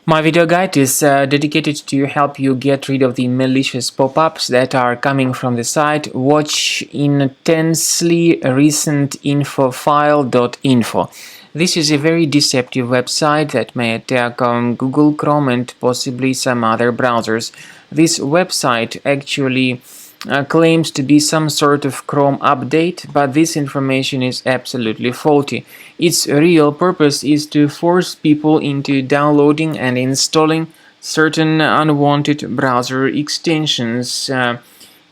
My video guide is dedicated to help you get rid of the malicious pop-ups that are coming from the site Watchintenselyrecentinfo-file.info. This is a very deceptive website that may attack Google Chrome and possibly some other browsers. This website actually claims to be some sort of Chrome update, but this information is absolutely faulty. Its real purpose is to force people into downloading and installing certain unwanted browser extensions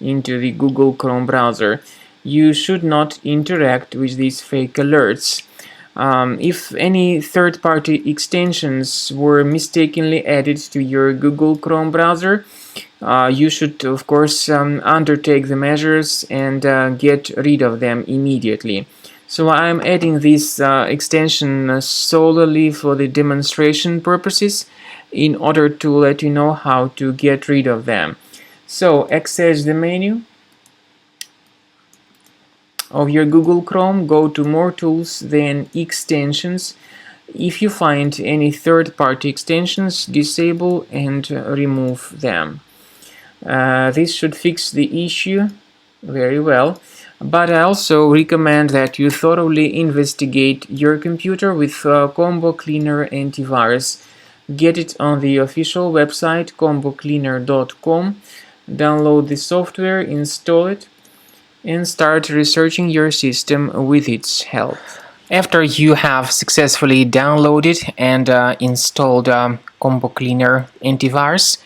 into the Google Chrome browser. You should not interact with these fake alerts. If any third-party extensions were mistakenly added to your Google Chrome browser, you should, of course, undertake the measures and get rid of them immediately. So I'm adding this extension solely for the demonstration purposes in order to let you know how to get rid of them. So access the menu of your Google Chrome, go to More Tools, then Extensions. If you find any third-party extensions, disable and remove them. This should fix the issue very well, but I also recommend that you thoroughly investigate your computer with Combo Cleaner Antivirus. Get it on the official website combocleaner.com, download the software, install it, and start researching your system with its help. After you have successfully downloaded and installed Combo Cleaner Antivirus,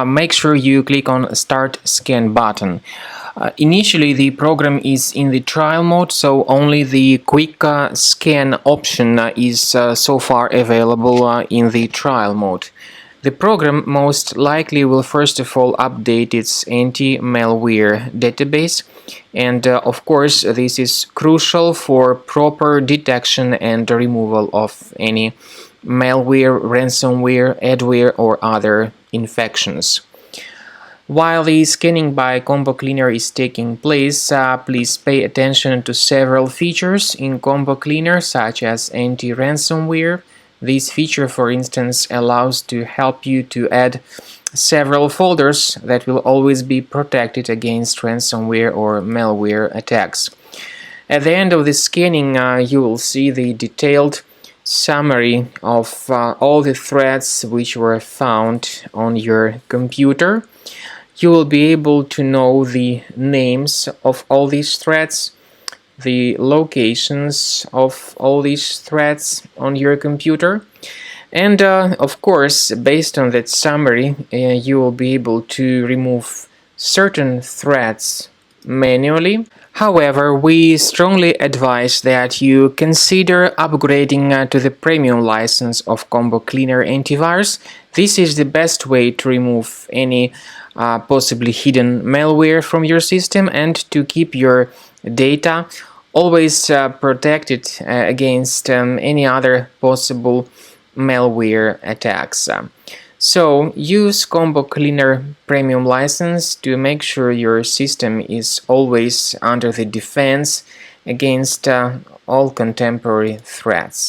make sure you click on Start Scan button. Initially, the program is in the trial mode, so only the quick scan option is so far available in the trial mode. The program most likely will first of all update its anti-malware database, and of course this is crucial for proper detection and removal of any malware, ransomware, adware or other infections. While the scanning by Combo Cleaner is taking place, please pay attention to several features in Combo Cleaner, such as anti-ransomware. This feature, for instance, allows to help you to add several folders that will always be protected against ransomware or malware attacks. At the end of the scanning, you will see the detailed summary of all the threats which were found on your computer. You will be able to know the names of all these threats, the locations of all these threats on your computer, and of course, based on that summary, you will be able to remove certain threats manually. However, we strongly advise that you consider upgrading to the premium license of Combo Cleaner Antivirus. This is the best way to remove any possibly hidden malware from your system and to keep your data always protected against any other possible malware attacks. So use Combo Cleaner Premium license to make sure your system is always under the defense against all contemporary threats.